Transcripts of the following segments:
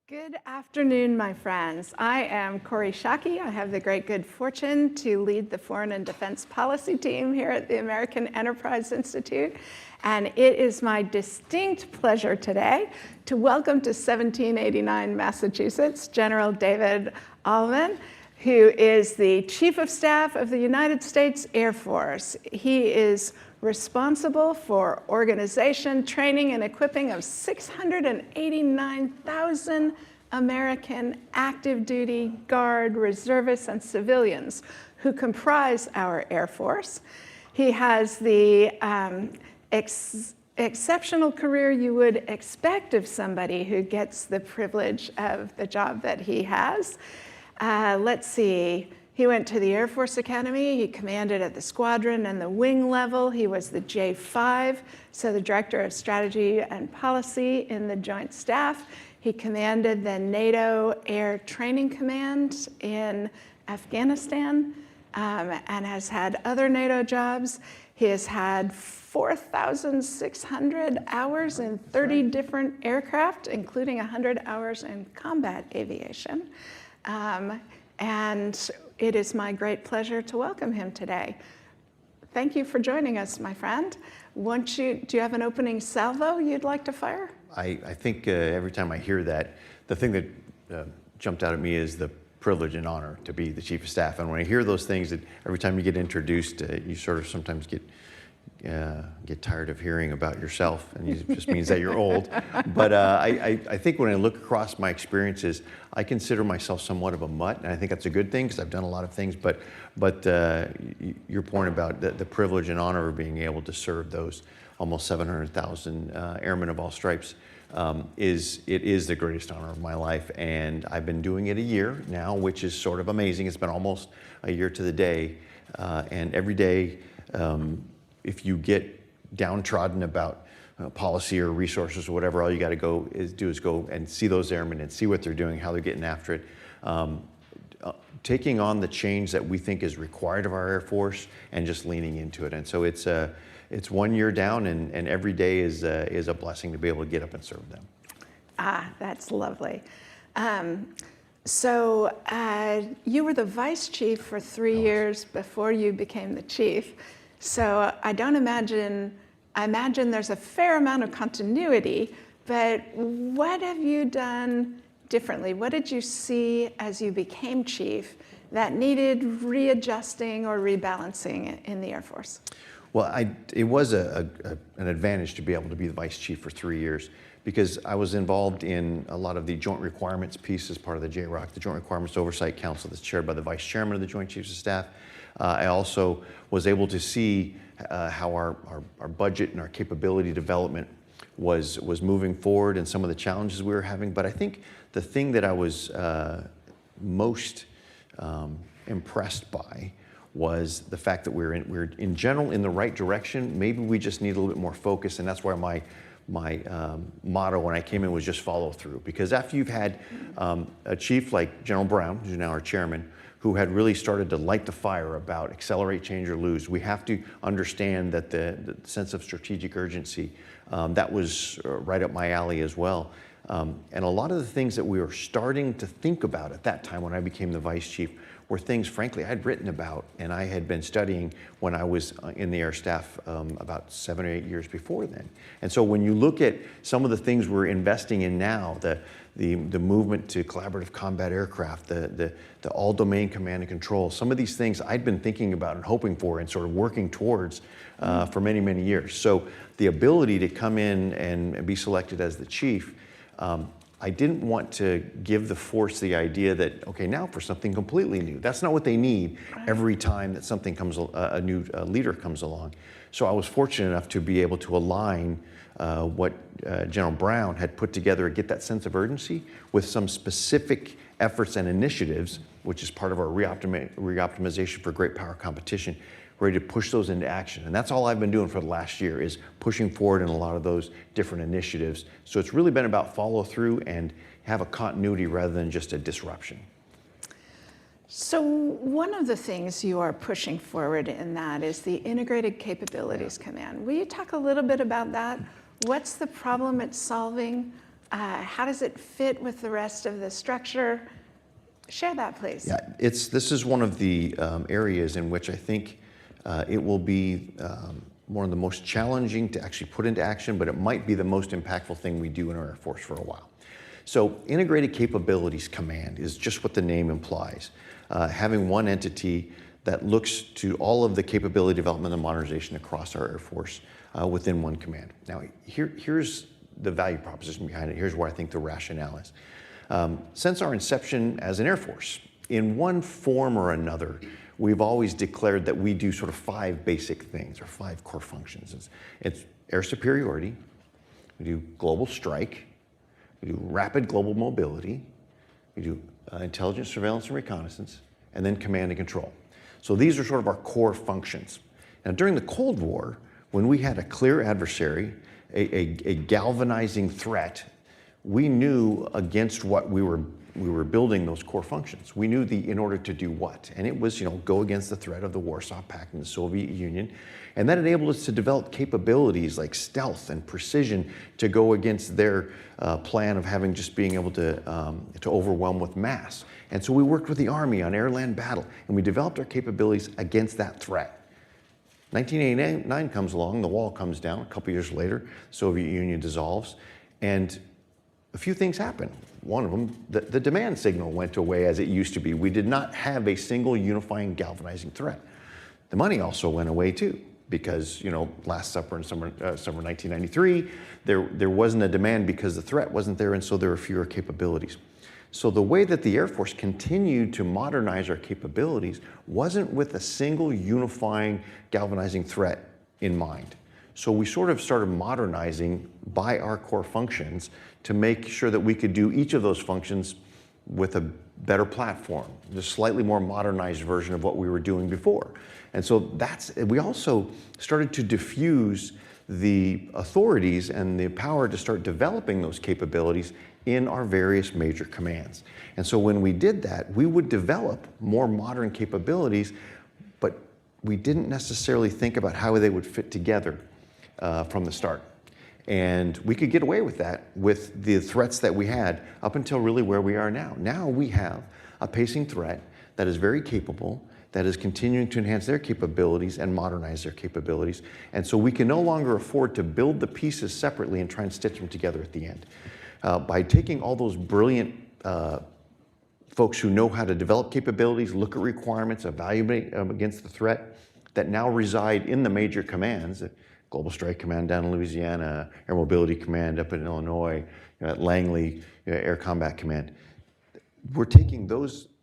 Good afternoon, my friends. I am Kori Schake. I have the great good fortune to lead the Foreign and Defense Policy team here at the American Enterprise Institute. And it is my distinct pleasure today to welcome to 1789 Massachusetts, General David Allvin, who is the Chief of Staff of the United States Air Force. He is responsible for organization, training, and equipping of 689,000 American active duty, Guard, reservists, and civilians who comprise our Air Force. He has the exceptional career you would expect of somebody who gets the privilege of the job that he has. Let's see. He went to the Air Force Academy. He commanded at the squadron and the wing level. He was the J5, so the Director of Strategy and Policy in the Joint Staff. He commanded the NATO Air Training Command in Afghanistan and has had other NATO jobs. He has had 4,600 hours in 30 different aircraft, including 100 hours in combat aviation. And it is my great pleasure to welcome him today. Thank you for joining us, my friend. Do you have an opening salvo you'd like to fire? I think every time I hear that, the thing that jumped out at me is the privilege and honor to be the Chief of Staff. And when I hear those things, that every time you get introduced, you sort of sometimes get tired of hearing about yourself, and it just means that you're old. But I think when I look across my experiences, I consider myself somewhat of a mutt, and I think that's a good thing because I've done a lot of things. But your point about the privilege and honor of being able to serve those almost 700,000 airmen of all stripes is the greatest honor of my life. And I've been doing it a year now, which is sort of amazing. It's been almost a year to the day, and every day. If you get downtrodden about policy or resources or whatever, all you got to do is go and see those airmen and see what they're doing, how they're getting after it, taking on the change that we think is required of our Air Force and just leaning into it. And so it's 1 year down, and every day is a blessing to be able to get up and serve them. Ah, that's lovely. So you were the vice chief for 3 years before you became the chief. So I imagine there's a fair amount of continuity, but what have you done differently? What did you see as you became chief that needed readjusting or rebalancing in the Air Force? Well, it was an advantage to be able to be the vice chief for 3 years, because I was involved in a lot of the joint requirements piece as part of the JROC, the Joint Requirements Oversight Council, that's chaired by the vice chairman of the Joint Chiefs of Staff. I also was able to see how our budget and our capability development was moving forward, and some of the challenges we were having. But I think the thing that I was most impressed by was the fact that we're in general in the right direction. Maybe we just need a little bit more focus, and that's why my motto when I came in was just follow through. Because after you've had a chief like General Brown, who's now our chairman, who had really started to light the fire about accelerate, change, or lose, we have to understand that the sense of strategic urgency, that was right up my alley as well. And a lot of the things that we were starting to think about at that time when I became the vice chief were things, frankly, I'd written about and I had been studying when I was in the Air Staff about 7 or 8 years before then. And so when you look at some of the things we're investing in now, the movement to collaborative combat aircraft, the all-domain command and control, some of these things I'd been thinking about and hoping for and sort of working towards for many, many years. So the ability to come in and be selected as the chief, I didn't want to give the force the idea that, okay, now for something completely new. That's not what they need every time that something comes, a new leader comes along. So I was fortunate enough to be able to align what General Brown had put together, get that sense of urgency with some specific efforts and initiatives, which is part of our reoptimization for great power competition, ready to push those into action. And that's all I've been doing for the last year, is pushing forward in a lot of those different initiatives. So it's really been about follow through and have a continuity rather than just a disruption. So one of the things you are pushing forward in that is the Integrated Capabilities Command. Will you talk a little bit about that? What's the problem it's solving? How does it fit with the rest of the structure? Share that, please. Yeah, this is one of the areas in which I think it will be one of the most challenging to actually put into action, but it might be the most impactful thing we do in our Air Force for a while. So Integrated Capabilities Command is just what the name implies. Having one entity that looks to all of the capability development and modernization across our Air Force within one command. Now, here's the value proposition behind it. Here's where I think the rationale is. Since our inception as an Air Force, in one form or another, we've always declared that we do sort of 5 basic things, or 5 core functions. It's air superiority, we do global strike, we do rapid global mobility, we do intelligence, surveillance, and reconnaissance, and then command and control. So these are sort of our core functions. Now, during the Cold War, when we had a clear adversary, a galvanizing threat, we knew against what we were building those core functions. We knew in order to do what, and it was, go against the threat of the Warsaw Pact and the Soviet Union, and that enabled us to develop capabilities like stealth and precision to go against their plan of being able to overwhelm with mass. And so we worked with the Army on air-land battle, and we developed our capabilities against that threat. 1989 comes along, the wall comes down. A couple years later, the Soviet Union dissolves, and a few things happen. One of them, the demand signal went away as it used to be. We did not have a single unifying galvanizing threat. The money also went away too, because Last Supper in summer 1993, there wasn't a demand because the threat wasn't there, and so there were fewer capabilities. So the way that the Air Force continued to modernize our capabilities wasn't with a single unifying galvanizing threat in mind. So we sort of started modernizing by our core functions to make sure that we could do each of those functions with a better platform, just slightly more modernized version of what we were doing before. And so we also started to diffuse the authorities and the power to start developing those capabilities in our various major commands. And so when we did that, we would develop more modern capabilities, but we didn't necessarily think about how they would fit together from the start. And we could get away with that with the threats that we had up until really where we are now. Now we have a pacing threat that is very capable, that is continuing to enhance their capabilities and modernize their capabilities. And so we can no longer afford to build the pieces separately and try and stitch them together at the end. By taking all those brilliant folks who know how to develop capabilities, look at requirements, evaluate against the threat, that now reside in the major commands, Global Strike Command down in Louisiana, Air Mobility Command up in Illinois, at Langley, Air Combat Command. We're taking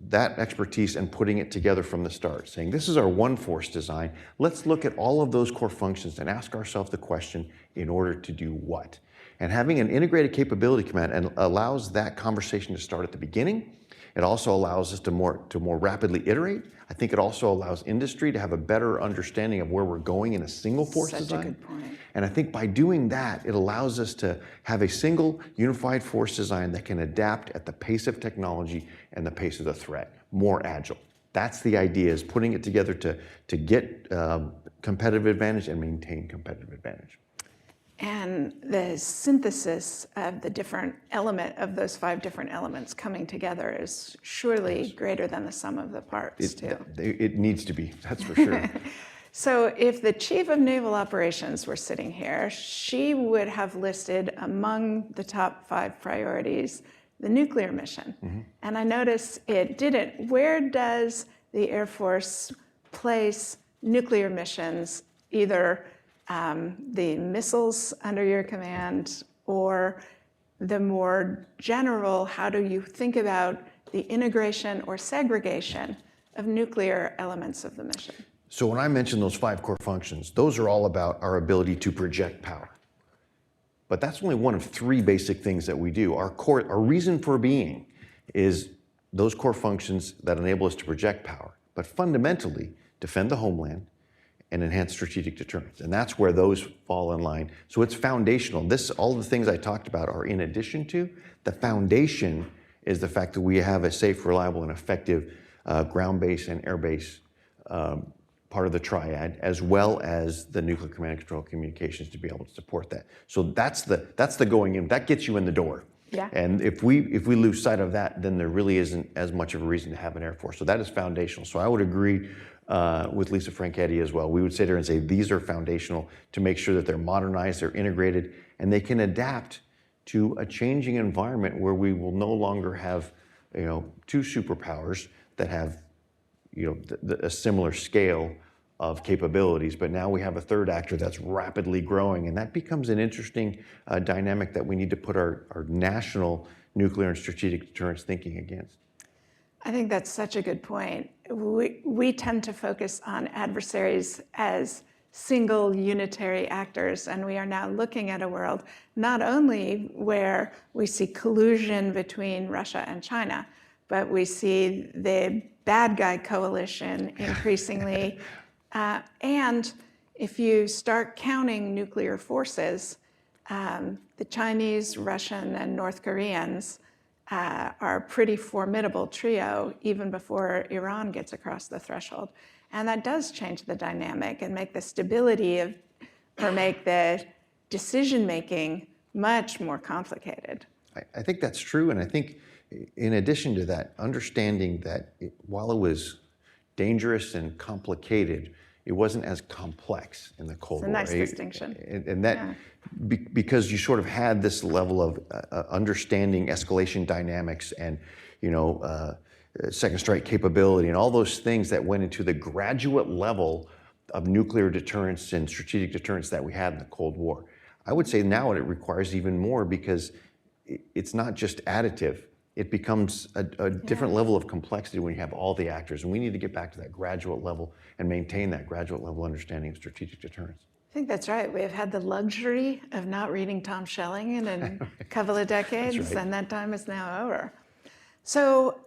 that expertise and putting it together from the start, saying this is our one force design. Let's look at all of those core functions and ask ourselves the question, in order to do what? And having an integrated capability command allows that conversation to start at the beginning. It also allows us to more rapidly iterate. I think it also allows industry to have a better understanding of where we're going in a single force design. Such a good point. And I think by doing that, it allows us to have a single unified force design that can adapt at the pace of technology and the pace of the threat, more agile. That's the idea, is putting it together to get competitive advantage and maintain competitive advantage. And the synthesis of the different element of those 5 different elements coming together is surely greater than the sum of the parts, too. It needs to be, that's for sure. So if the Chief of Naval Operations were sitting here, she would have listed among the top 5 priorities the nuclear mission. Mm-hmm. And I notice it didn't. Where does the Air Force place nuclear missions, either the missiles under your command, or the more general, how do you think about the integration or segregation of nuclear elements of the mission? So when I mention those 5 core functions, those are all about our ability to project power. But that's only one of 3 basic things that we do. Our reason for being is those core functions that enable us to project power, but fundamentally defend the homeland and enhance strategic deterrence. And that's where those fall in line. So it's foundational. All the things I talked about are in addition to. The foundation is the fact that we have a safe, reliable, and effective ground-based and air-based part of the triad, as well as the nuclear command and control communications to be able to support that. So that's the going in. That gets you in the door. Yeah. And if we lose sight of that, then there really isn't as much of a reason to have an Air Force. So that is foundational. So I would agree with Lisa Franchetti as well. We would sit there and say these are foundational to make sure that they're modernized, they're integrated, and they can adapt to a changing environment where we will no longer have, two superpowers that have, a similar scale of capabilities, but now we have a third actor that's rapidly growing, and that becomes an interesting dynamic that we need to put our national nuclear and strategic deterrence thinking against. I think that's such a good point. We tend to focus on adversaries as single unitary actors, and we are now looking at a world not only where we see collusion between Russia and China, but we see the bad guy coalition increasingly. And if you start counting nuclear forces, the Chinese, Russian, and North Koreans are a pretty formidable trio even before Iran gets across the threshold. And that does change the dynamic and make the stability or make the decision-making much more complicated. I think that's true, and I think in addition to that, understanding that while it was dangerous and complicated, it wasn't as complex in the Cold War. It's a nice distinction. And that, because you sort of had this level of understanding escalation dynamics and, second strike capability and all those things that went into the graduate level of nuclear deterrence and strategic deterrence that we had in the Cold War. I would say now it requires even more because it's not just additive. It becomes a different level of complexity when you have all the actors, and we need to get back to that graduate level and maintain that graduate level understanding of strategic deterrence. I think that's right. We have had the luxury of not reading Tom Schelling in a couple of decades, That's right. and that time is now over. So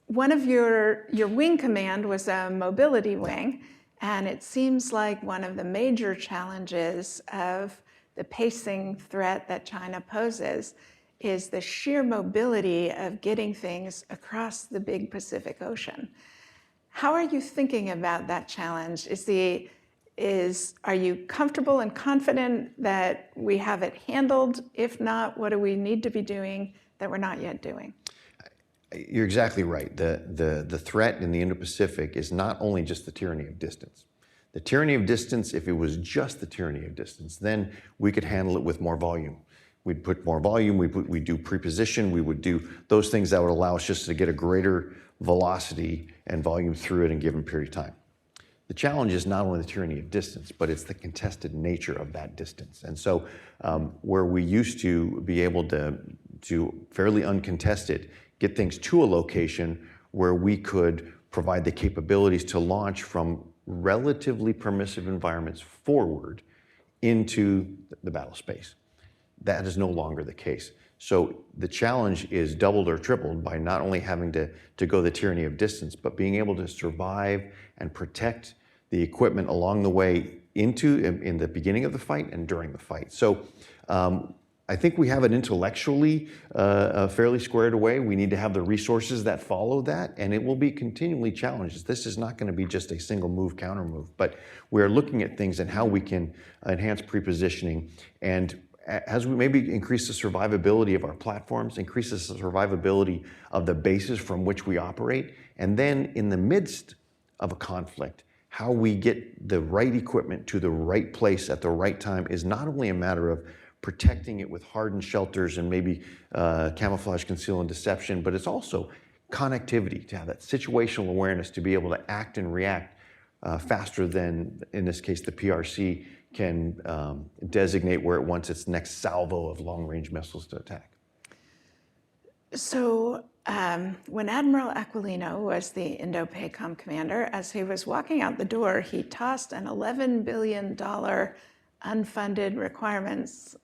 one of your wing command was a mobility wing, and it seems like one of the major challenges of the pacing threat that China poses is the sheer mobility of getting things across the big Pacific Ocean. How are you thinking about that challenge? Are you comfortable and confident that we have it handled? If not, what do we need to be doing that we're not yet doing? You're exactly right. The threat in the Indo-Pacific is not only just the tyranny of distance. The tyranny of distance, if it was just the tyranny of distance, then we could handle it with more volume. We'd put more volume, we'd do preposition, we would do those things that would allow us just to get a greater velocity and volume through it in a given period of time. The challenge is not only the tyranny of distance, but it's the contested nature of that distance. And so where we used to be able to fairly uncontested get things to a location where we could provide the capabilities to launch from relatively permissive environments forward into the battle space. That is no longer the case. So the challenge is doubled or tripled by not only having to go the tyranny of distance, but being able to survive and protect the equipment along the way in the beginning of the fight and during the fight. So I think we have it intellectually fairly squared away. We need to have the resources that follow that, and it will be continually challenged. This is not going to be just a single move, counter move, but we're looking at things and how we can enhance prepositioning, and as we maybe increase the survivability of our platforms, increases the survivability of the bases from which we operate, and then in the midst of a conflict, how we get the right equipment to the right place at the right time is not only a matter of protecting it with hardened shelters and maybe camouflage, conceal, and deception, but it's also connectivity, to have that situational awareness to be able to act and react faster than, in this case, the PRC can designate where it wants its next salvo of long-range missiles to attack. So when Admiral Aquilino was the Indo-PACOM commander, as he was walking out the door, he tossed an $11 billion unfunded requirements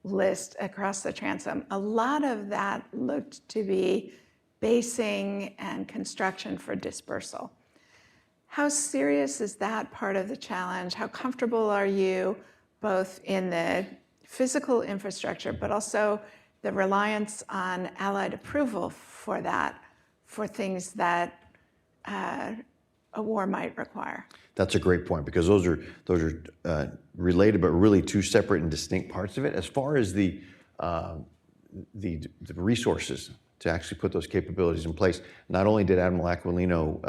list across the transom. A lot of that looked to be basing and construction for dispersal. How serious is that part of the challenge? How comfortable are you both in the physical infrastructure, but also the reliance on allied approval for that, for things that a war might require? That's a great point, because those are related, but really two separate and distinct parts of it. As far as the the resources to actually put those capabilities in place. Not only did Admiral Aquilino,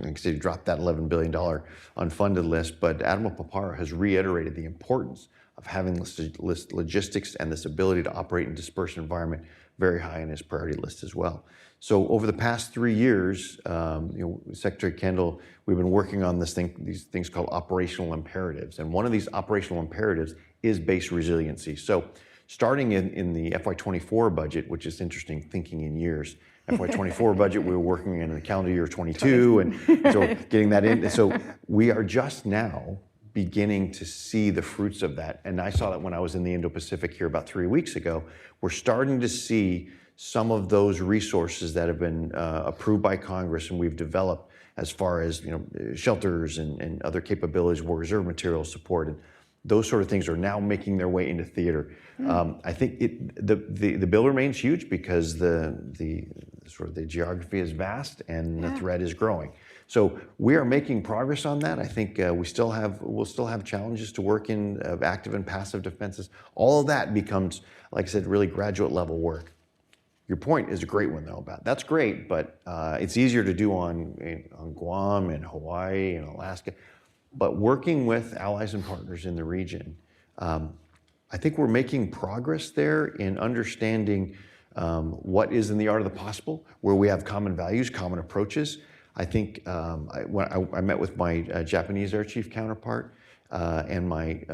like I said, he dropped that $11 billion unfunded list, but Admiral Papara has reiterated the importance of having logistics and this ability to operate in a dispersed environment very high on his priority list as well. So over the past 3 years, Secretary Kendall, we've been working on these things called operational imperatives. And one of these operational imperatives is base resiliency. So starting in the FY24 budget, which is interesting, thinking in years. FY24 budget, we were working in the calendar year 22, and so getting that in. So we are just now beginning to see the fruits of that. And I saw that when I was in the Indo-Pacific here about 3 weeks ago. We're starting to see some of those resources that have been approved by Congress and we've developed as far as shelters and other capabilities, war reserve material support, and those sort of things are now making their way into theater. I think the bill remains huge because the geography is vast and the threat is growing. So we are making progress on that. I think we'll still have challenges to work in active and passive defenses. All of that becomes, like I said, really graduate level work. Your point is a great one though about that's great, but it's easier to do on Guam and Hawaii and Alaska. But working with allies and partners in the region, I think we're making progress there in understanding what is in the art of the possible, where we have common values, common approaches. I think when I met with my Japanese Air Chief counterpart and my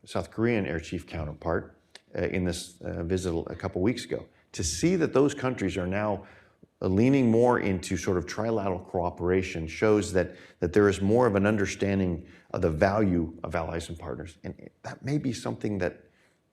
South Korean Air Chief counterpart in this visit a couple weeks ago, to see that those countries are now leaning more into sort of trilateral cooperation shows that there is more of an understanding of the value of allies and partners. And that may be something that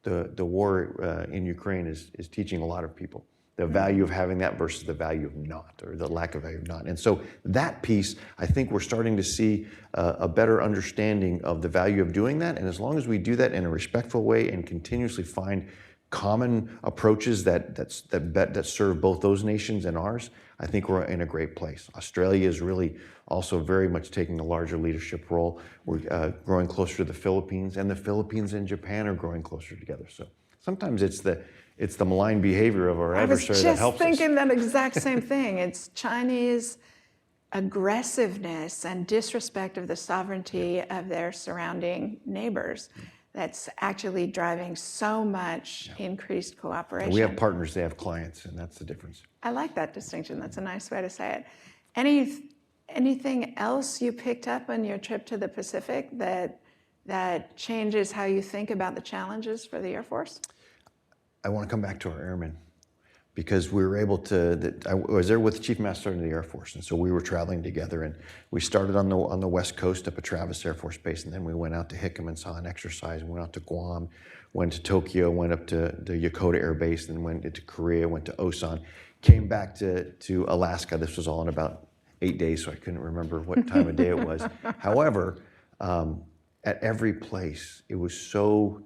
the war in Ukraine is teaching a lot of people. The value of having that versus the value of not, or the lack of value of not. And so that piece, I think we're starting to see a better understanding of the value of doing that. And as long as we do that in a respectful way and continuously find common approaches that serve both those nations and ours, I think we're in a great place. Australia is really also very much taking a larger leadership role. We're growing closer to the Philippines, and the Philippines and Japan are growing closer together. So sometimes it's the malign behavior of our adversary that helps us. I was just thinking that exact same thing. It's Chinese aggressiveness and disrespect of the sovereignty of their surrounding neighbors that's actually driving so much increased cooperation. We have partners, they have clients, and that's the difference. I like that distinction. That's a nice way to say it. Anything else you picked up on your trip to the Pacific that changes how you think about the challenges for the Air Force? I want to come back to our airmen, because we were able to, I was there with the Chief Master Sergeant of the Air Force, and so we were traveling together, and we started on the West Coast up at Travis Air Force Base, and then we went out to Hickam and saw an exercise, and went out to Guam, went to Tokyo, went up to the Yokota Air Base, and went into Korea, went to Osan, came back to Alaska. This was all in about 8 days, so I couldn't remember what time of day it was. However, at every place, it was so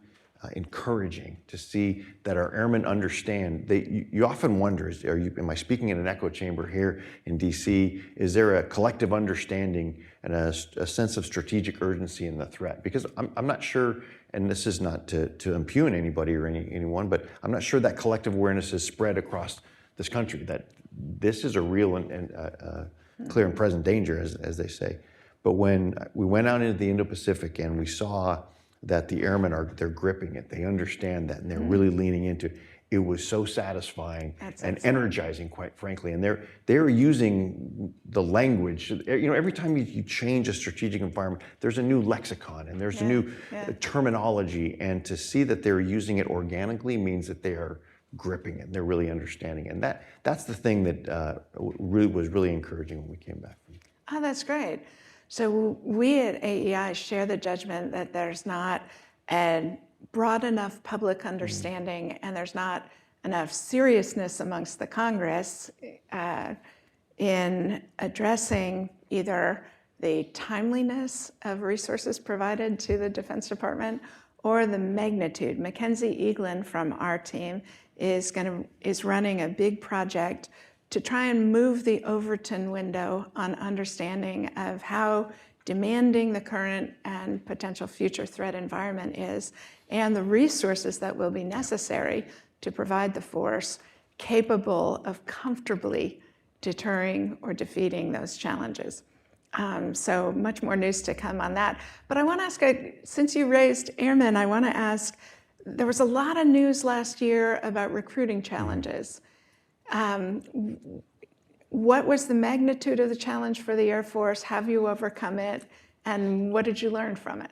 encouraging to see that our airmen understand. You often wonder, am I speaking in an echo chamber here in DC? Is there a collective understanding and a sense of strategic urgency in the threat? Because I'm not sure, and this is not to impugn anybody or anyone, but I'm not sure that collective awareness is spread across this country, that this is a real and clear and present danger, as they say. But when we went out into the Indo-Pacific and we saw that the airmen they're gripping it, they understand that, and they're really leaning into it. It was so satisfying and energizing, quite frankly. And they're using the language. Every time you change a strategic environment, there's a new lexicon and there's a new terminology. And to see that they're using it organically means that they are gripping it. And they're really understanding it. And that's the thing that was really encouraging when we came back. Oh, that's great. So we at AEI share the judgment that there's not a broad enough public understanding and there's not enough seriousness amongst the Congress in addressing either the timeliness of resources provided to the Defense Department or the magnitude. Mackenzie Eaglin from our team is running a big project to try and move the Overton window on understanding of how demanding the current and potential future threat environment is, and the resources that will be necessary to provide the force capable of comfortably deterring or defeating those challenges. So much more news to come on that. But I want to ask, since you raised airmen, I want to ask, there was a lot of news last year about recruiting challenges. What was the magnitude of the challenge for the Air Force? Have you overcome it? And what did you learn from it?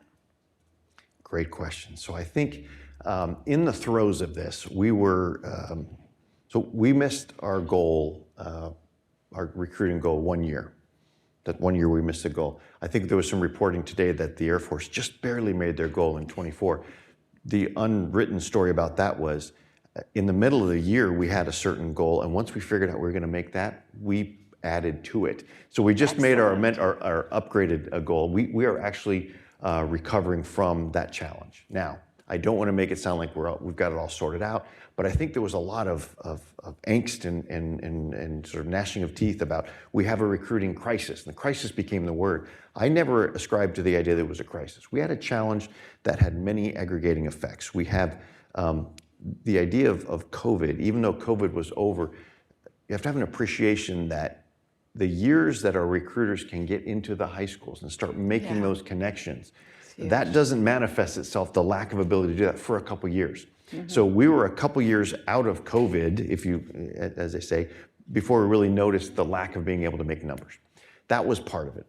Great question. So I think in the throes of this, we missed our goal, our recruiting goal 1 year. That 1 year we missed the goal. I think there was some reporting today that the Air Force just barely made their goal in 24. The unwritten story about that was in the middle of the year, we had a certain goal. And once we figured out we were going to make that, we added to it. So we just made our upgraded goal. We are actually recovering from that challenge. Now, I don't want to make it sound like we've got it all sorted out, but I think there was a lot of angst and sort of gnashing of teeth about we have a recruiting crisis, and the crisis became the word. I never ascribed to the idea that it was a crisis. We had a challenge that had many aggregating effects. We have the idea of COVID. Even though COVID was over, you have to have an appreciation that the years that our recruiters can get into the high schools and start making those connections, that doesn't manifest itself, the lack of ability to do that, for a couple years. So we were a couple years out of COVID, if you, as they say, before we really noticed the lack of being able to make numbers. That was part of it.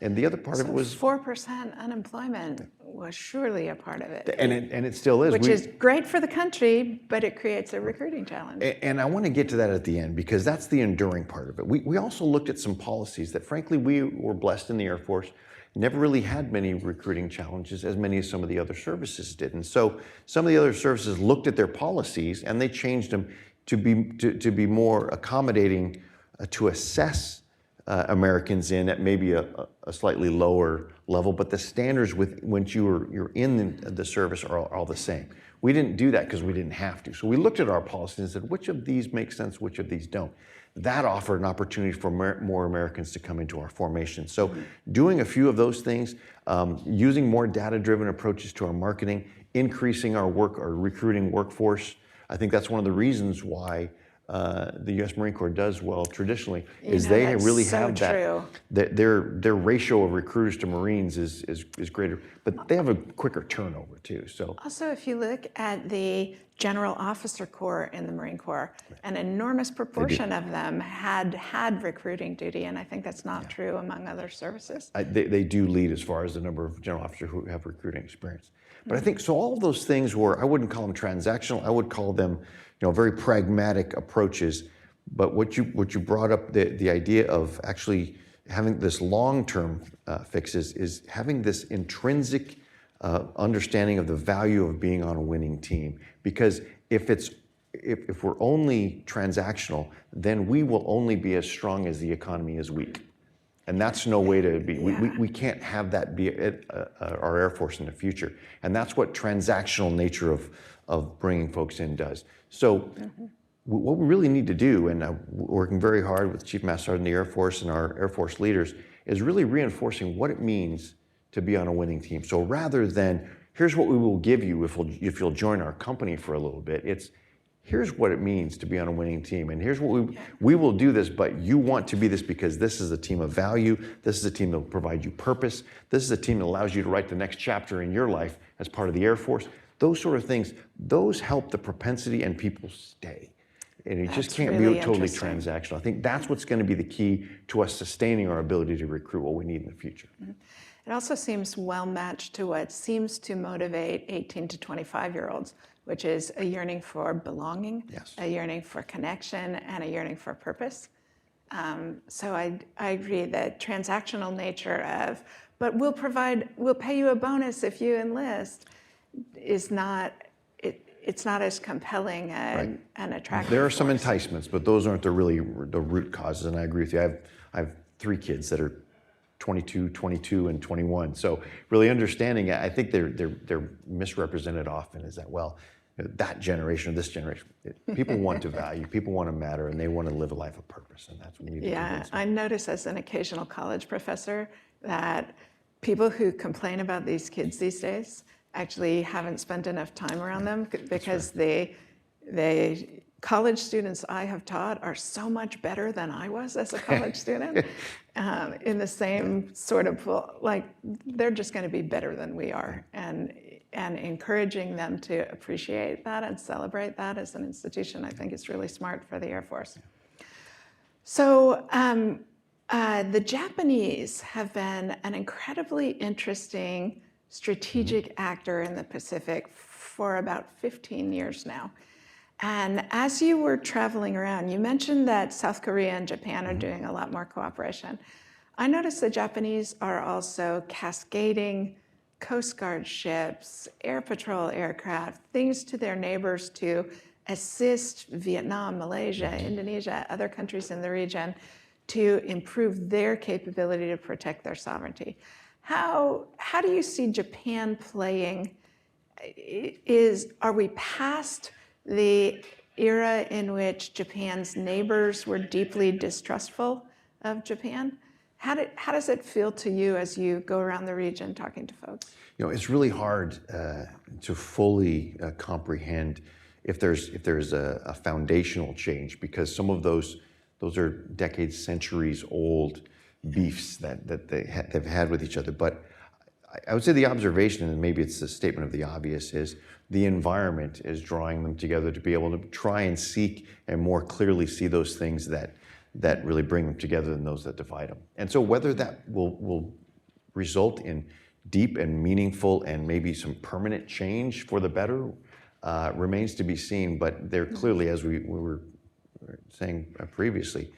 And the other part of it was 4% unemployment was surely a part of it. And it still is. Which is great for the country, but it creates a recruiting challenge. And I want to get to that at the end, because that's the enduring part of it. We also looked at some policies that, frankly, we were blessed in the Air Force, never really had many recruiting challenges, as many as some of the other services did. And so some of the other services looked at their policies and they changed them to be more accommodating, to assess Americans in at maybe a slightly lower level, but the standards once you're in the service are all the same. We didn't do that because we didn't have to. So we looked at our policies and said, which of these make sense, which of these don't? That offered an opportunity for more Americans to come into our formation. So doing a few of those things, using more data-driven approaches to our marketing, increasing our recruiting workforce. I think that's one of the reasons why the U.S. Marine Corps does well traditionally, is they really have that. Their ratio of recruiters to Marines is greater, but they have a quicker turnover too. So also, if you look at the General Officer Corps in the Marine Corps, an enormous proportion of them had recruiting duty, and I think that's not true among other services. They do lead as far as the number of general officers who have recruiting experience. But I think, so all of those things I wouldn't call them transactional, I would call them very pragmatic approaches. But what you brought up, the idea of actually having this long-term fixes, is having this intrinsic understanding of the value of being on a winning team. Because if we're only transactional, then we will only be as strong as the economy is weak. And that's no way to be. We can't have that be our Air Force in the future. And that's what transactional nature of bringing folks in does. So what we really need to do, and working very hard with Chief Master Sergeant of the Air Force and our Air Force leaders, is really reinforcing what it means to be on a winning team. So rather than, here's what we will give you if you'll join our company for a little bit, it's, here's what it means to be on a winning team, and here's what we will do this, but you want to be this because this is a team of value, this is a team that will provide you purpose, this is a team that allows you to write the next chapter in your life as part of the Air Force. Those sort of things, those help the propensity and people stay. And it just can't be totally transactional. I think that's what's going to be the key to us sustaining our ability to recruit what we need in the future. It also seems well matched to what seems to motivate 18 to 25-year-olds, which is a yearning for belonging, a yearning for connection, and a yearning for purpose. So I agree that transactional nature of, but we'll pay you a bonus if you enlist, is not, it's not as compelling and attractive. There are some enticements, but those aren't the root causes, and I agree with you. I have 3 kids that are 22, 22, and 21. So really understanding it, I think they're misrepresented often, is that, well, that generation or this generation, people want to value, people want to matter, and they want to live a life of purpose, and that's what we need to do. Yeah, I notice as an occasional college professor that people who complain about these kids these days actually haven't spent enough time around them, because they College students I have taught are so much better than I was as a college student, in the same sort of, like, they're just going to be better than we are. And encouraging them to appreciate that and celebrate that as an institution, I think is really smart for the Air Force. So the Japanese have been an incredibly interesting strategic actor in the Pacific for about 15 years now. And as you were traveling around, you mentioned that South Korea and Japan are doing a lot more cooperation. I noticed the Japanese are also cascading Coast Guard ships, air patrol aircraft, things to their neighbors to assist Vietnam, Malaysia, Indonesia, other countries in the region to improve their capability to protect their sovereignty. How do you see Japan playing? Are we past the era in which Japan's neighbors were deeply distrustful of Japan? How does it feel to you as you go around the region talking to folks? You know, it's really hard to fully comprehend if there's a foundational change, because some of those are decades, centuries old beefs that they've had with each other. But I would say the observation, and maybe it's a statement of the obvious, is the environment is drawing them together to be able to try and seek and more clearly see those things that really bring them together than those that divide them. And so whether that will result in deep and meaningful and maybe some permanent change for the better remains to be seen. But they're clearly, as we were saying previously,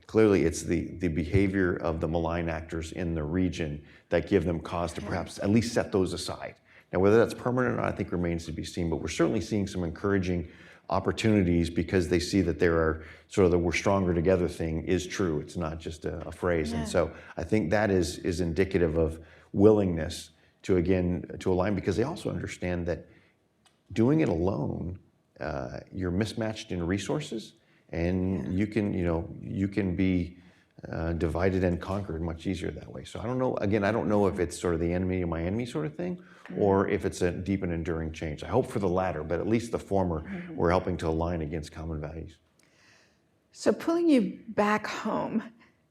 clearly it's the behavior of the malign actors in the region that give them cause to perhaps at least set those aside. Now, whether that's permanent or not, I think remains to be seen, but we're certainly seeing some encouraging opportunities because they see that there are sort of the "we're stronger together" thing is true. It's not just a phrase. And so I think that is indicative of willingness to align, because they also understand that doing it alone, you're mismatched in resources, and you can be divided and conquered much easier that way. So I don't know. Again, I don't know if it's sort of the enemy of my enemy sort of thing, or if it's a deep and enduring change. I hope for the latter, but at least the former, we're helping to align against common values. So pulling you back home,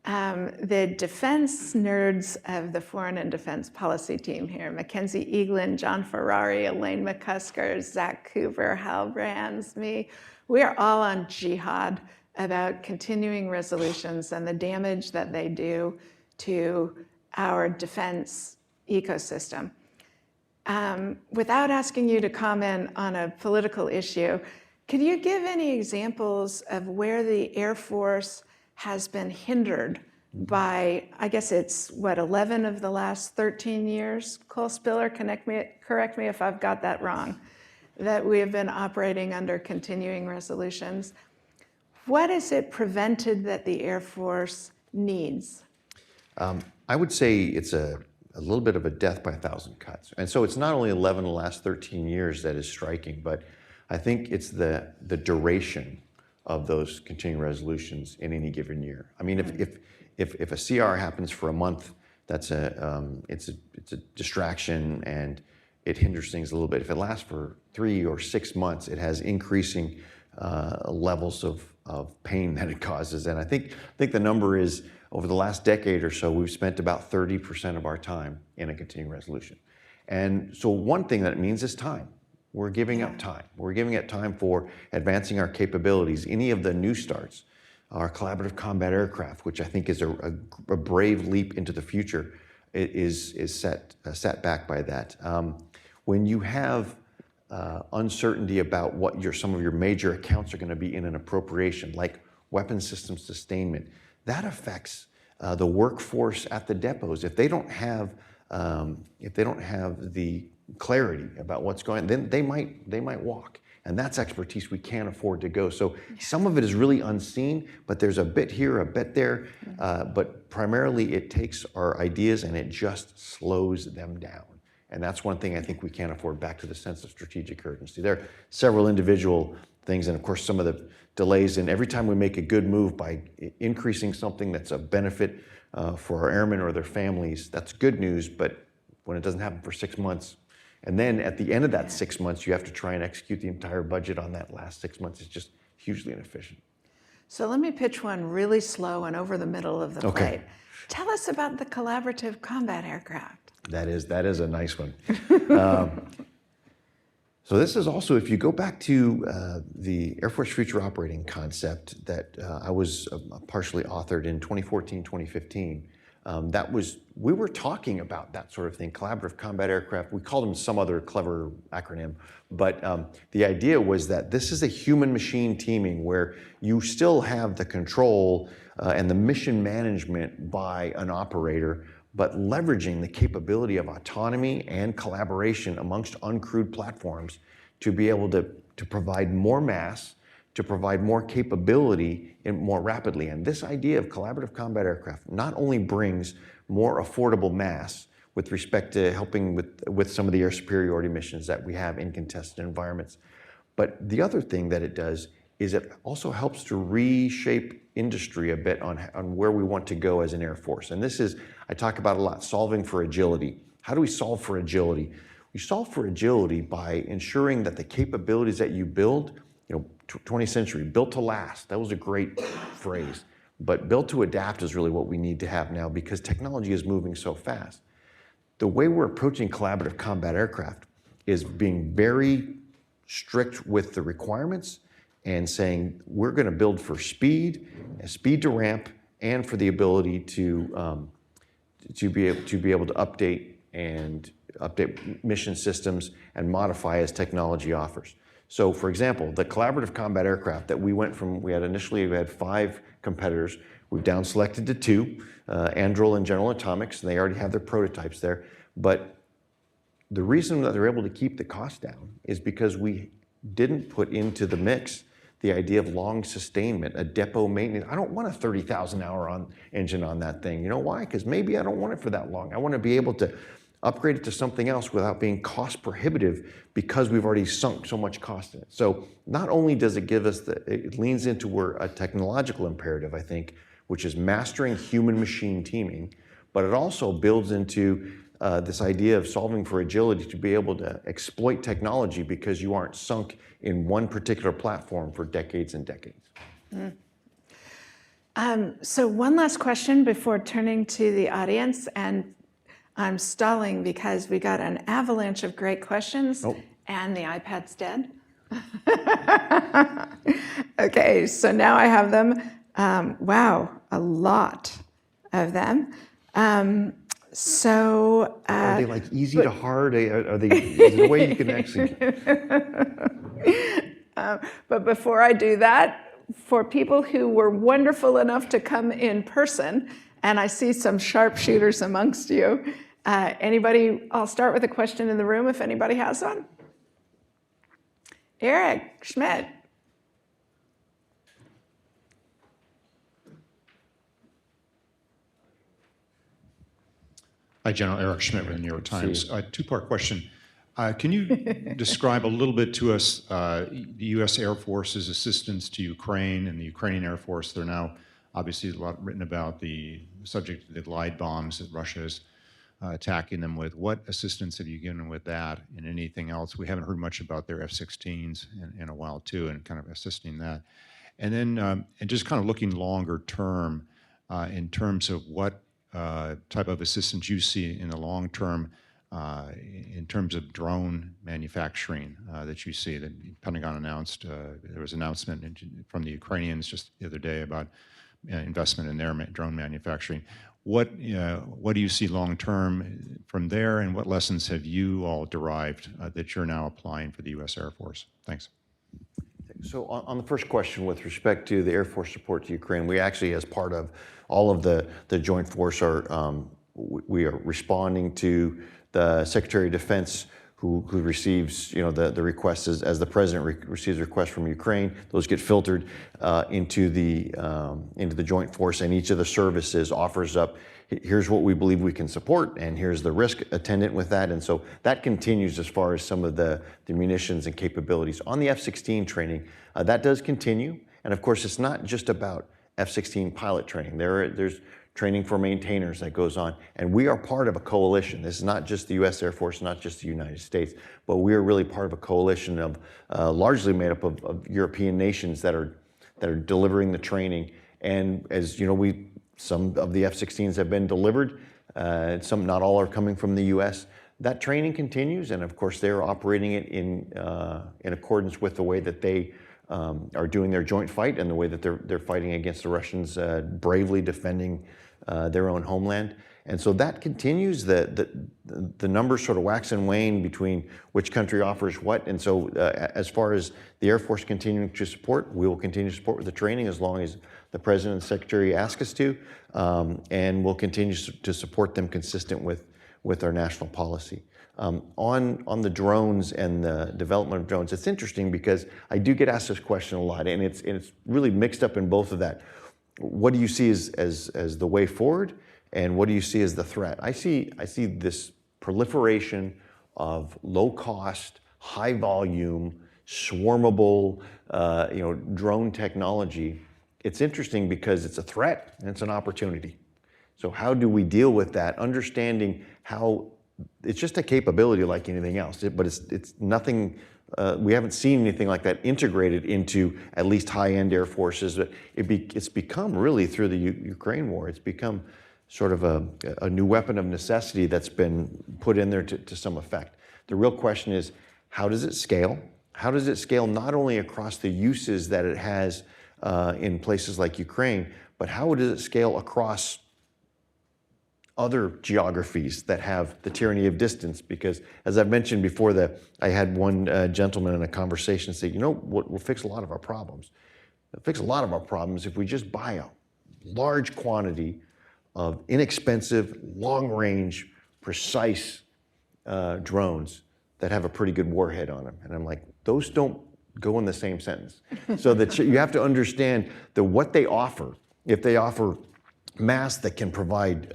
the defense nerds of the Foreign and Defense Policy team here, Mackenzie Eaglin, John Ferrari, Elaine McCusker, Zach Cooper, Hal Brands, me, we are all on jihad about continuing resolutions and the damage that they do to our defense ecosystem. Without asking you to comment on a political issue, could you give any examples of where the Air Force has been hindered by, I guess it's, 11 of the last 13 years? Cole Spiller, correct me if I've got that wrong, that we have been operating under continuing resolutions. What has it prevented that the Air Force needs? I would say it's a little bit of a death by a thousand cuts. And so it's not only 11 of the last 13 years that is striking, but I think it's the duration of those continuing resolutions in any given year. I mean, if a CR happens for a month, it's a distraction and it hinders things a little bit. If it lasts for 3 or 6 months, it has increasing levels of pain that it causes. And I think the number is, over the last decade or so, we've spent about 30% of our time in a continuing resolution. And so one thing that it means is time. We're giving up time. We're giving up time for advancing our capabilities. Any of the new starts, our collaborative combat aircraft, which I think is a brave leap into the future, is set back by that. When you have uncertainty about what some of your major accounts are going to be in an appropriation, like weapons system sustainment, that affects the workforce at the depots. If they don't have the clarity about what's going on, then they might walk, and that's expertise we can't afford to go. So some of it is really unseen, but there's a bit here, a bit there, but primarily it takes our ideas and it just slows them down. And that's one thing I think we can't afford, back to the sense of strategic urgency. There are several individual things, and of course some of the delays, and every time we make a good move by increasing something that's a benefit for our airmen or their families, that's good news, but when it doesn't happen for 6 months, And then at the end of that 6 months, you have to try and execute the entire budget on that last 6 months. It's just hugely inefficient. So let me pitch one really slow and over the middle of the Okay. plate. Tell us about the collaborative combat aircraft. That is a nice one. So this is also, if you go back to the Air Force Future Operating Concept that I was partially authored in 2014, 2015, we were talking about that sort of thing, collaborative combat aircraft. We called them some other clever acronym, but the idea was that this is a human-machine teaming where you still have the control and the mission management by an operator, but leveraging the capability of autonomy and collaboration amongst uncrewed platforms to be able to provide more mass, to provide more capability and more rapidly. And this idea of collaborative combat aircraft not only brings more affordable mass with respect to helping with some of the air superiority missions that we have in contested environments, but the other thing that it does is it also helps to reshape industry a bit on where we want to go as an Air Force. And this is, I talk about a lot, solving for agility. How do we solve for agility? We solve for agility by ensuring that the capabilities that you build, 20th century, built to last, that was a great phrase. But built to adapt is really what we need to have now because technology is moving so fast. The way we're approaching collaborative combat aircraft is being very strict with the requirements and saying we're going to build for speed to ramp, and for the ability to be able to update mission systems and modify as technology offers. So, for example, the collaborative combat aircraft that we had 5 competitors. We've down selected to 2, Anduril and General Atomics, and they already have their prototypes there. But the reason that they're able to keep the cost down is because we didn't put into the mix the idea of long sustainment, a depot maintenance. I don't want a 30,000 hour engine on that thing. You know why? Because maybe I don't want it for that long. I want to be able to upgrade it to something else without being cost prohibitive because we've already sunk so much cost in it. So not only does it give us it leans into a technological imperative, I think, which is mastering human-machine teaming, but it also builds into this idea of solving for agility to be able to exploit technology because you aren't sunk in one particular platform for decades and decades. So one last question before turning to the audience, and I'm stalling because we got an avalanche of great questions and the iPad's dead. Okay, so now I have them. Wow, a lot of them. So are they like easy to hard? Are they? Is there a way you can actually? But before I do that, for people who were wonderful enough to come in person, and I see some sharpshooters amongst you, anybody? I'll start with a question in the room if anybody has one. Eric Schmidt. Hi, General Eric Schmidt with the New York Times. Two-part question. Can you describe a little bit to us the U.S. Air Force's assistance to Ukraine and the Ukrainian Air Force? There are now obviously a lot written about the subject of the glide bombs that Russia is attacking them with. What assistance have you given with that and anything else? We haven't heard much about their F-16s in a while too, and kind of assisting that. And then and just kind of looking longer term in terms of what type of assistance you see in the long term in terms of drone manufacturing that you see. The Pentagon announced, there was an announcement from the Ukrainians just the other day about investment in their drone manufacturing. What do you see long term from there, and what lessons have you all derived that you're now applying for the U.S. Air Force? Thanks. So on the first question with respect to the Air Force support to Ukraine, we actually, as part of all of the Joint Force, we are responding to the Secretary of Defense who receives the requests as the President receives requests from Ukraine. Those get filtered into the Joint Force, and each of the services offers up, here's what we believe we can support, and here's the risk attendant with that. And so that continues as far as some of the munitions and capabilities. On the F-16 training, that does continue. And of course, it's not just about F-16 pilot training. There's training for maintainers that goes on. And we are part of a coalition. This is not just the U.S. Air Force, not just the United States, but we are really part of a coalition of largely made up of European nations that are delivering the training. And as you know, some of the F-16s have been delivered. Some, not all, are coming from the U.S. That training continues, and of course they're operating it in accordance with the way that they are doing their joint fight and the way that they're fighting against the Russians, bravely defending their own homeland. And so that continues. The numbers sort of wax and wane between which country offers what. And so as far as the Air Force continuing to support, we will continue to support with the training as long as the President and Secretary ask us to, and we'll continue to support them consistent with our national policy. On the drones and the development of drones, it's interesting because I do get asked this question a lot, and it's really mixed up in both of that. What do you see as the way forward, and what do you see as the threat? I see this proliferation of low-cost, high-volume, swarmable, drone technology. It's interesting because it's a threat and it's an opportunity. So how do we deal with that? Understanding how it's just a capability like anything else, but it's nothing. We haven't seen anything like that integrated into at least high-end air forces. It's become really through the Ukraine war. It's become sort of a new weapon of necessity that's been put in there to some effect. The real question is, how does it scale? How does it scale not only across the uses that it has in places like Ukraine, but how does it scale across other geographies that have the tyranny of distance? Because as I've mentioned before, I had one gentleman in a conversation say, what will fix a lot of our problems? It'll fix a lot of our problems if we just buy a large quantity of inexpensive, long-range, precise drones that have a pretty good warhead on them. And I'm like, those don't go in the same sentence. So that you have to understand that what they offer, if they offer mass that can provide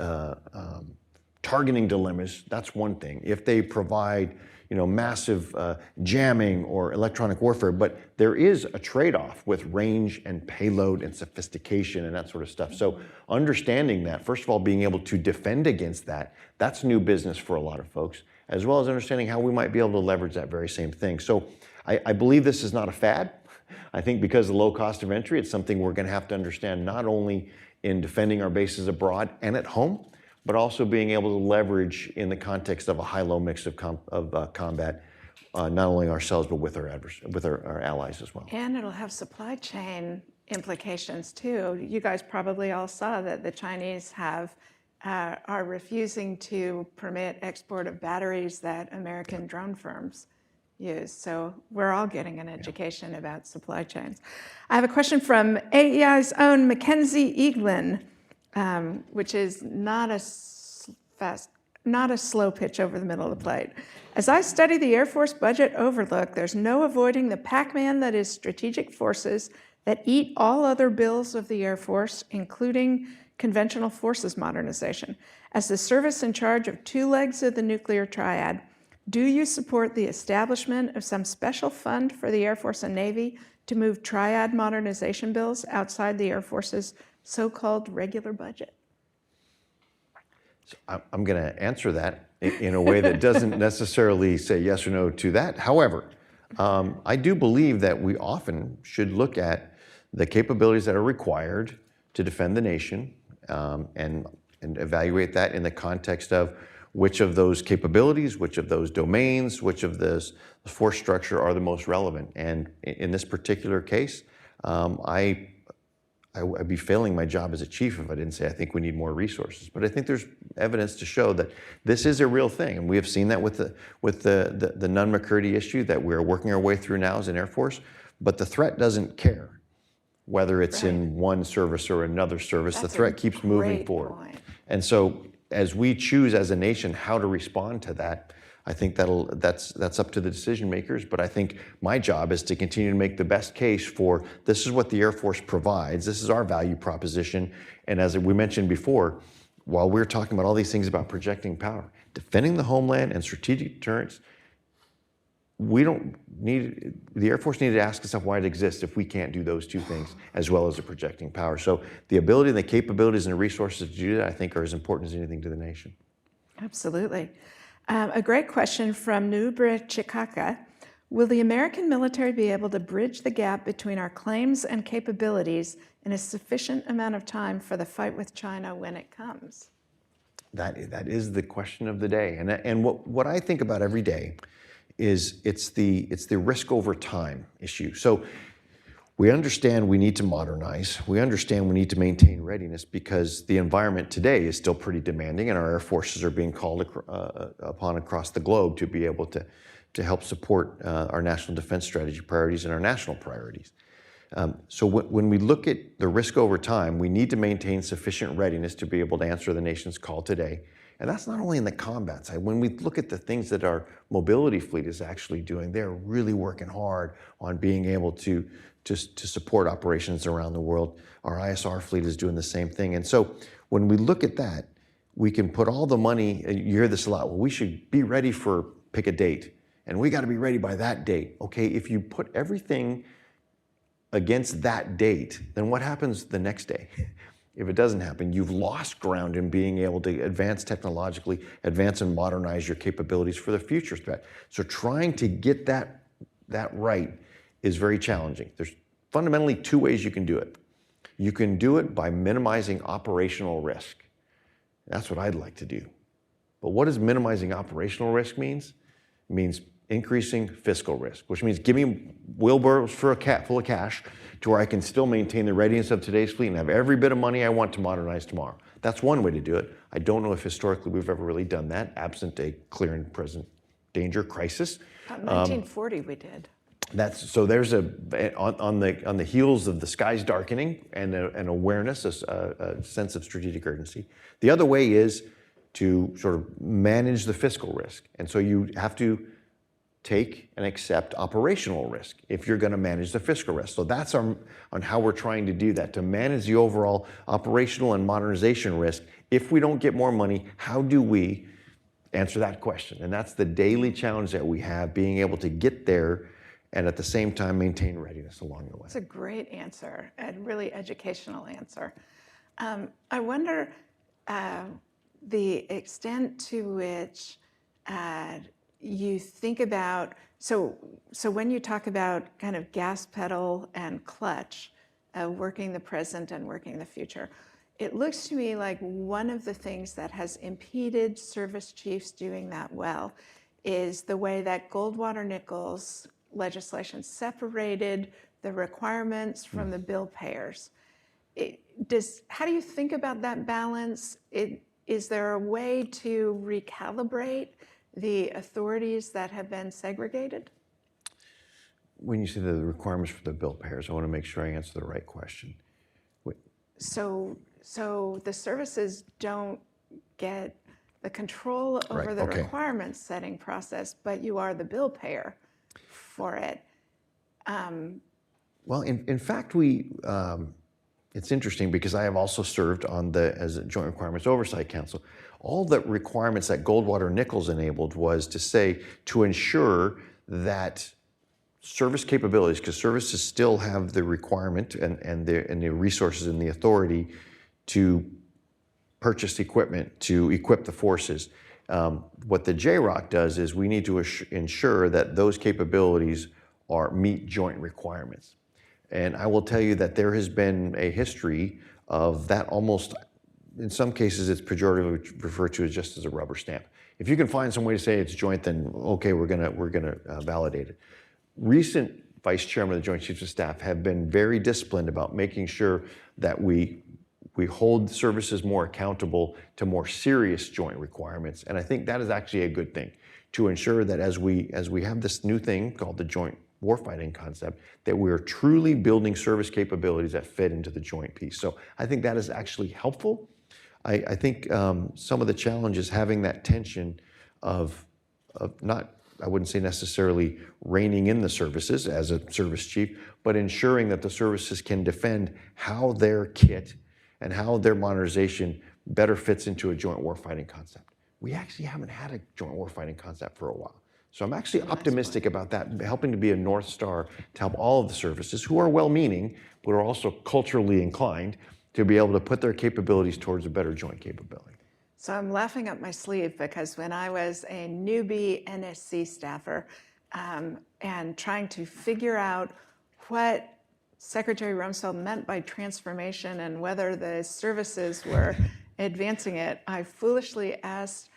targeting dilemmas, that's one thing. If they provide massive jamming or electronic warfare, but there is a trade-off with range and payload and sophistication and that sort of stuff. So understanding that, first of all, being able to defend against that, that's new business for a lot of folks, as well as understanding how we might be able to leverage that very same thing. So I believe this is not a fad. I think because of the low cost of entry, it's something we're going to have to understand not only in defending our bases abroad and at home, but also being able to leverage in the context of a high-low mix of combat, not only ourselves, but with our allies as well. And it'll have supply chain implications too. You guys probably all saw that the Chinese are refusing to permit export of batteries that American drone firms use. So we're all getting an education about supply chains. I have a question from AEI's own Mackenzie Eaglin, which is not a slow pitch over the middle of the plate. As I study the Air Force budget overlook, there's no avoiding the Pac-Man that is strategic forces that eat all other bills of the Air Force, including conventional forces modernization. As the service in charge of two legs of the nuclear triad, do you support the establishment of some special fund for the Air Force and Navy to move triad modernization bills outside the Air Force's so-called regular budget? So I'm going to answer that in a way that doesn't necessarily say yes or no to that. However, I do believe that we often should look at the capabilities that are required to defend the nation and evaluate that in the context of which of those capabilities, which of those domains, which of the force structure are the most relevant. And in this particular case, I'd be failing my job as a chief if I didn't say I think we need more resources. But I think there's evidence to show that this is a real thing, and we have seen that with the Nunn-McCurdy issue that we're working our way through now as an Air Force. But the threat doesn't care whether it's in one service or another service. That's the threat keeps moving forward. Point. And so as we choose as a nation how to respond to that, I think that's up to the decision makers. But I think my job is to continue to make the best case for this is what the Air Force provides. This is our value proposition. And as we mentioned before, while we're talking about all these things about projecting power, defending the homeland and strategic deterrence we don't need, the Air Force needed to ask itself why it exists if we can't do those two things as well as the projecting power. So the ability, the capabilities, and the resources to do that, I think, are as important as anything to the nation. Absolutely. A great question from Nubra Chikaka. Will the American military be able to bridge the gap between our claims and capabilities in a sufficient amount of time for the fight with China when it comes? That is the question of the day. And what I think about every day is it's the risk over time issue. So we understand we need to modernize. We understand we need to maintain readiness because the environment today is still pretty demanding, and our air forces are being called upon across the globe to be able to help support our national defense strategy priorities and our national priorities. So when we look at the risk over time, we need to maintain sufficient readiness to be able to answer the nation's call today. And that's not only in the combat side. When we look at the things that our mobility fleet is actually doing, they're really working hard on being able to support operations around the world. Our ISR fleet is doing the same thing. And so when we look at that, we can put all the money, you hear this a lot, well, we should be ready for pick a date. And we got to be ready by that date. Okay, if you put everything against that date, then what happens the next day? If it doesn't happen, you've lost ground in being able to advance technologically, advance and modernize your capabilities for the future threat. So trying to get that right is very challenging. There's fundamentally two ways you can do it. You can do it by minimizing operational risk. That's what I'd like to do. But what does minimizing operational risk means? It means increasing fiscal risk, which means giving wheelbarrows full of cash to where I can still maintain the readiness of today's fleet and have every bit of money I want to modernize tomorrow. That's one way to do it. I don't know if historically we've ever really done that, absent a clear and present danger crisis. 1940 we did. So there's on the heels of the skies darkening and an awareness, a sense of strategic urgency. The other way is to sort of manage the fiscal risk. And so you have to take and accept operational risk if you're going to manage the fiscal risk. So that's on how we're trying to do that, to manage the overall operational and modernization risk. If we don't get more money, how do we answer that question? And that's the daily challenge that we have, being able to get there and at the same time maintain readiness along the way. That's a great answer, a really educational answer. I wonder the extent to which you think about, so when you talk about kind of gas pedal and clutch, working the present and working the future, it looks to me like one of the things that has impeded service chiefs doing that well is the way that Goldwater-Nichols legislation separated the requirements from the bill payers. How do you think about that balance? Is there a way to recalibrate the authorities that have been segregated? When you say the requirements for the bill payers, I want to make sure I answer the right question. So the services don't get the control over the requirements setting process, but you are the bill payer for it. Well, in fact, it's interesting because I have also served as a Joint Requirements Oversight Council. All the requirements that Goldwater-Nichols enabled was to ensure that service capabilities, because services still have the requirement and the resources and the authority to purchase equipment, to equip the forces. What the JROC does is we need to ensure that those capabilities meet joint requirements. And I will tell you that there has been a history of that almost, in some cases it's pejoratively referred to as just as a rubber stamp. If you can find some way to say it's joint, then okay, we're gonna validate it. Recent Vice Chairman of the Joint Chiefs of Staff have been very disciplined about making sure that we hold services more accountable to more serious joint requirements. And I think that is actually a good thing, to ensure that as we have this new thing called the joint warfighting concept, that we're truly building service capabilities that fit into the joint piece. So I think that is actually helpful. I think some of the challenges having that tension of not, I wouldn't say necessarily reining in the services as a service chief, but ensuring that the services can defend how their kit and how their modernization better fits into a joint warfighting concept. We actually haven't had a joint warfighting concept for a while. So I'm actually optimistic about that, helping to be a North Star to help all of the services who are well-meaning, but are also culturally inclined to be able to put their capabilities towards a better joint capability. So I'm laughing up my sleeve because when I was a newbie NSC staffer and trying to figure out what Secretary Rumsfeld meant by transformation and whether the services were advancing it, I foolishly asked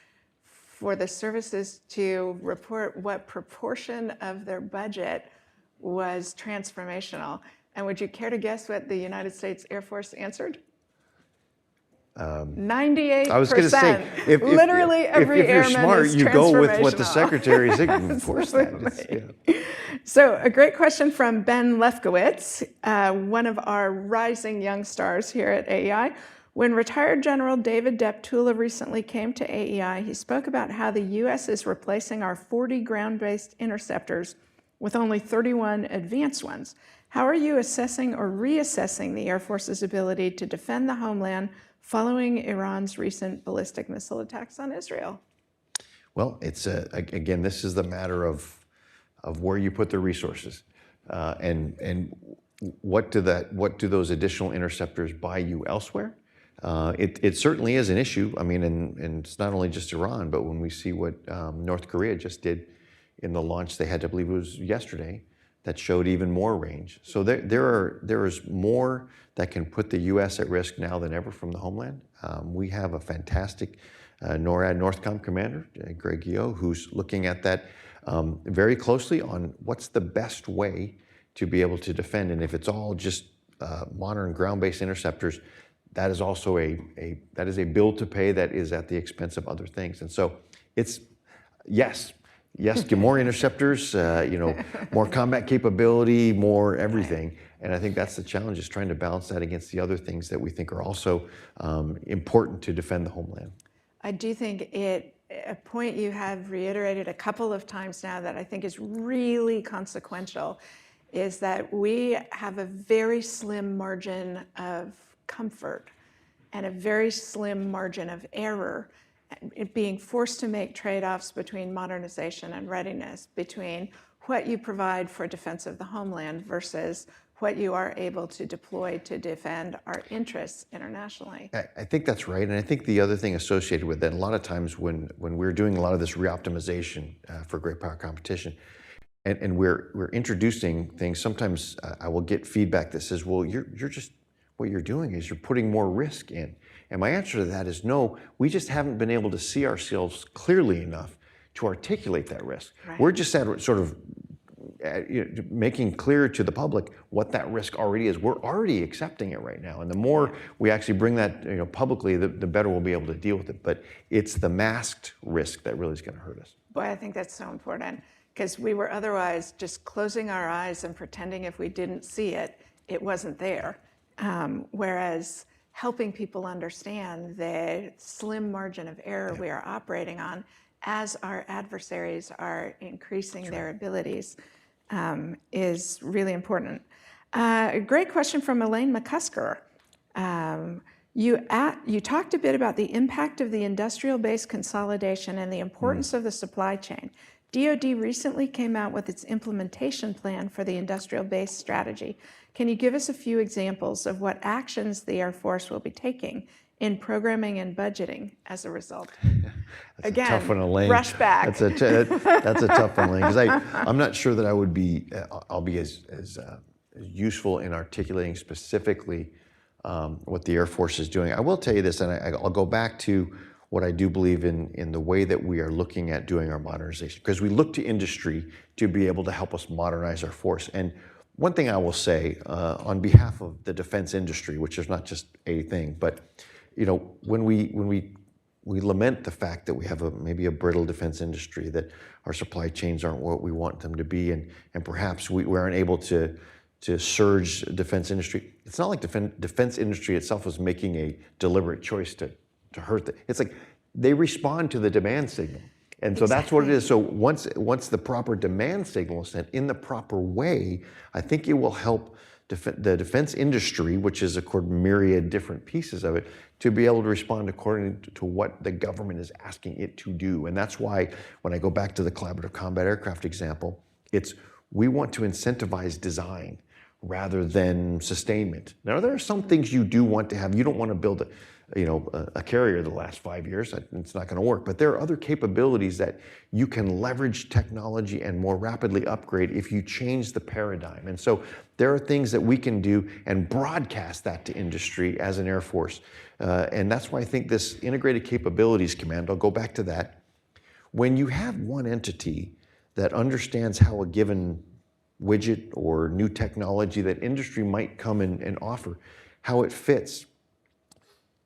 for the services to report what proportion of their budget was transformational. And would you care to guess what the United States Air Force answered? 98%. I was going to say, literally every if you're airman smart, is you go with what the transformational. secretary is. Of course, that is. So a great question from Ben Lefkowitz, one of our rising young stars here at AEI. When retired General David Deptula recently came to AEI, he spoke about how the U.S. is replacing our 40 ground-based interceptors with only 31 advanced ones. How are you assessing or reassessing the Air Force's ability to defend the homeland following Iran's recent ballistic missile attacks on Israel? Well, it's again, this is the matter of where you put the resources, and what do those additional interceptors buy you elsewhere? It certainly is an issue. I mean, and it's not only just Iran, but when we see what North Korea just did in the launch they had, I believe it was yesterday, that showed even more range. So there is more that can put the U.S. at risk now than ever from the homeland. We have a fantastic NORAD Northcom commander, Greg Yeo, who's looking at that very closely on what's the best way to be able to defend. And if it's all just modern ground-based interceptors, that is also a bill to pay that is at the expense of other things. And so it's yes, get more interceptors, more combat capability, more everything. And I think that's the challenge, is trying to balance that against the other things that we think are also important to defend the homeland. I do think a point you have reiterated a couple of times now that I think is really consequential is that we have a very slim margin of comfort and a very slim margin of error, being forced to make trade-offs between modernization and readiness, between what you provide for defense of the homeland versus what you are able to deploy to defend our interests internationally. I think that's right. And I think the other thing associated with that, a lot of times when we're doing a lot of this reoptimization for great power competition, and we're introducing things, sometimes I will get feedback that says, well, you're just, what you're doing is you're putting more risk in. And my answer to that is no, we just haven't been able to see ourselves clearly enough to articulate that risk. Right. We're just at sort of making clear to the public what that risk already is. We're already accepting it right now. And the more we actually bring that publicly, the better we'll be able to deal with it. But it's the masked risk that really is going to hurt us. Boy, I think that's so important, because we were otherwise just closing our eyes and pretending if we didn't see it, it wasn't there. Whereas helping people understand the slim margin of error we are operating on as our adversaries are increasing their abilities is really important. A great question from Elaine McCusker. You talked a bit about the impact of the industrial-based consolidation and the importance of the supply chain. DoD recently came out with its implementation plan for the industrial-based strategy. Can you give us a few examples of what actions the Air Force will be taking in programming and budgeting as a result? Again, a tough one, Elaine. Rush back. That's a tough one, Elaine, because I'm not sure that I'll be as useful in articulating specifically what the Air Force is doing. I will tell you this, and I'll go back to what I do believe in the way that we are looking at doing our modernization, because we look to industry to be able to help us modernize our force. And one thing I will say on behalf of the defense industry, which is not just a thing, but when we lament the fact that we have maybe a brittle defense industry, that our supply chains aren't what we want them to be, and perhaps we aren't able to surge defense industry. It's not like defense industry itself is making a deliberate choice to hurt them. It's like they respond to the demand signal. And so that's what it is. So once the proper demand signal is sent in the proper way, I think it will help the defense industry, which is, of course, myriad different pieces of it, to be able to respond according to what the government is asking it to do. And that's why, when I go back to the collaborative combat aircraft example, we want to incentivize design rather than sustainment. Now, there are some things you do want to have. You don't want to build a carrier the last 5 years. It's not going to work. But there are other capabilities that you can leverage technology and more rapidly upgrade if you change the paradigm. And so there are things that we can do and broadcast that to industry as an Air Force. And that's why I think this Integrated Capabilities Command, I'll go back to that. When you have one entity that understands how a given widget or new technology that industry might come and offer, how it fits,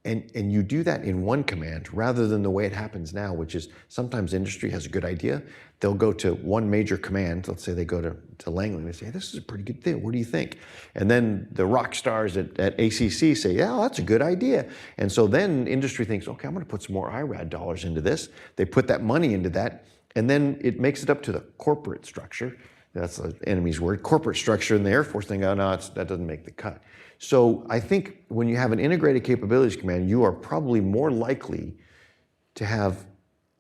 and you do that in one command rather than the way it happens now, which is sometimes industry has a good idea. They'll go to one major command. Let's say they go to Langley and they say, this is a pretty good thing. What do you think? And then the rock stars at ACC say, yeah, that's a good idea. And so then industry thinks, okay, I'm going to put some more IRAD dollars into this. They put that money into that, and then it makes it up to the corporate structure. That's the enemy's word, corporate structure in the Air Force. They go, no, that doesn't make the cut. So I think when you have an Integrated Capabilities Command, you are probably more likely to have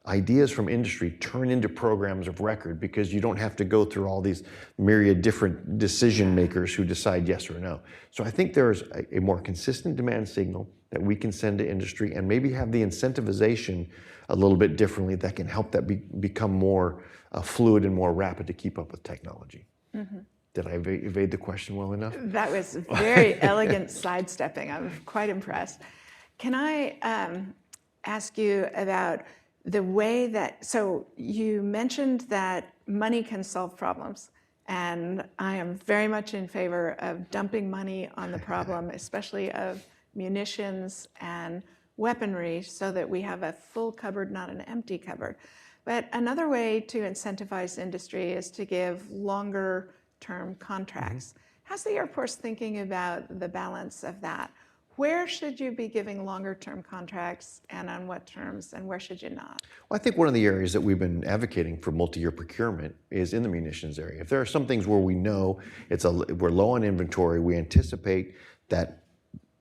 ideas from industry turn into programs of record, because you don't have to go through all these myriad different decision makers who decide yes or no. So I think there's a more consistent demand signal that we can send to industry, and maybe have the incentivization a little bit differently that can help that become more fluid and more rapid to keep up with technology. Mm-hmm. Did I evade the question well enough? That was very elegant sidestepping. I'm quite impressed. Can I ask you about the way that, so you mentioned that money can solve problems, and I am very much in favor of dumping money on the problem, especially of munitions and weaponry, so that we have a full cupboard, not an empty cupboard. But another way to incentivize industry is to give longer-term contracts. Mm-hmm. How's the Air Force thinking about the balance of that? Where should you be giving longer-term contracts, and on what terms, and where should you not? Well, I think one of the areas that we've been advocating for multi-year procurement is in the munitions area. If there are some things where we know we're low on inventory, we anticipate that.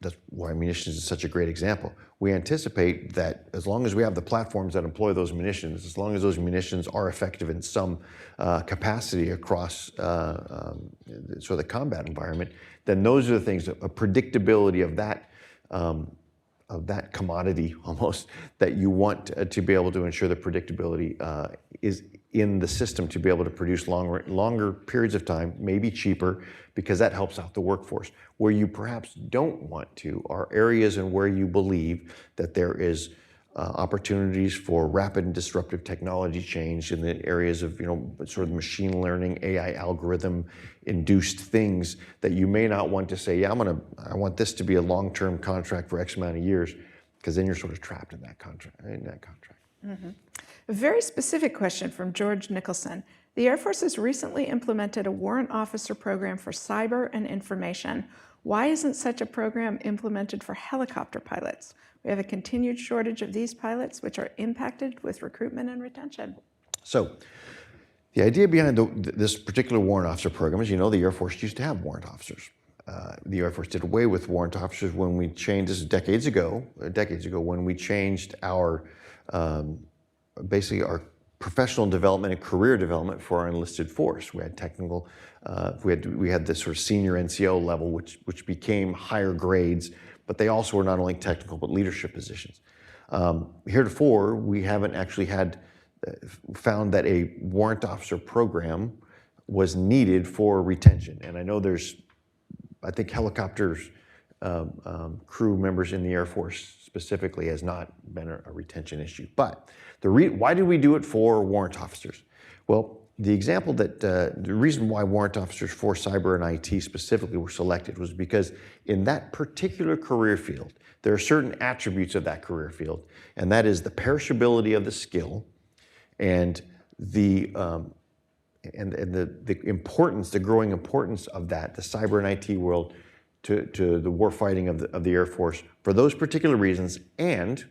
That's why munitions is such a great example. We anticipate that as long as we have the platforms that employ those munitions, as long as those munitions are effective in some capacity across sort of the combat environment, then those are the things, a predictability of that commodity almost, that you want to be able to ensure the predictability is in the system, to be able to produce longer periods of time, maybe cheaper, because that helps out the workforce. Where you perhaps don't want to are areas in where you believe that there is opportunities for rapid and disruptive technology change in the areas of, sort of machine learning, AI algorithm induced things that you may not want to say, yeah, I want this to be a long-term contract for X amount of years, because then you're sort of trapped in that contract. Mm-hmm. A very specific question from George Nicholson. The Air Force has recently implemented a warrant officer program for cyber and information. Why isn't such a program implemented for helicopter pilots? We have a continued shortage of these pilots, which are impacted with recruitment and retention. So the idea behind this particular warrant officer program is, the Air Force used to have warrant officers. The Air Force did away with warrant officers when we changed, this is decades ago, when we changed our, basically our professional development and career development for our enlisted force. We had technical, we had this sort of senior NCO level, which became higher grades, but they also were not only technical, but leadership positions. Heretofore, we haven't actually found that a warrant officer program was needed for retention. And I know I think helicopters crew members in the Air Force specifically has not been a retention issue. But why did we do it for warrant officers? Well, the reason why warrant officers for cyber and IT specifically were selected was because in that particular career field, there are certain attributes of that career field, and that is the perishability of the skill and the importance, the growing importance of that, the cyber and IT world, to the warfighting of the Air Force for those particular reasons, and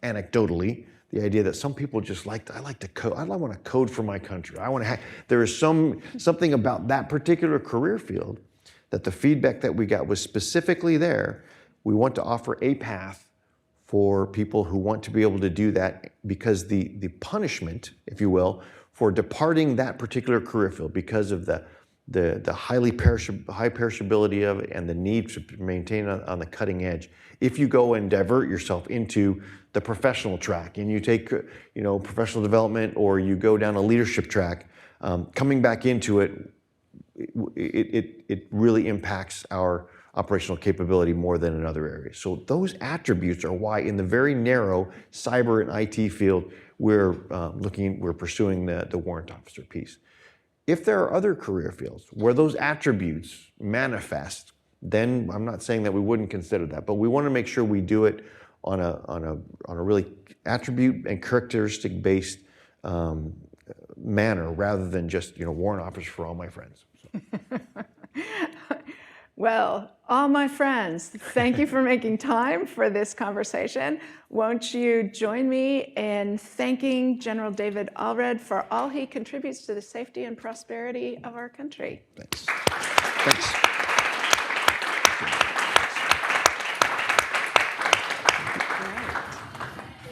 anecdotally, the idea that some people just I like to code. I want to code for my country. I want to there is something about that particular career field that the feedback that we got was specifically there. We want to offer a path for people who want to be able to do that, because the punishment, if you will, for departing that particular career field because of the high perishability of it and the need to maintain on the cutting edge. If you go and divert yourself into the professional track and you take, professional development, or you go down a leadership track, coming back into it, it really impacts our operational capability more than in other areas. So those attributes are why in the very narrow cyber and IT field, we're pursuing the warrant officer piece. If there are other career fields where those attributes manifest, then I'm not saying that we wouldn't consider that, but we want to make sure we do it on a really attribute and characteristic based manner, rather than just warrant officer for all my friends. So. Well, all my friends, thank you for making time for this conversation. Won't you join me in thanking General David Allred for all he contributes to the safety and prosperity of our country? Thanks. Thanks.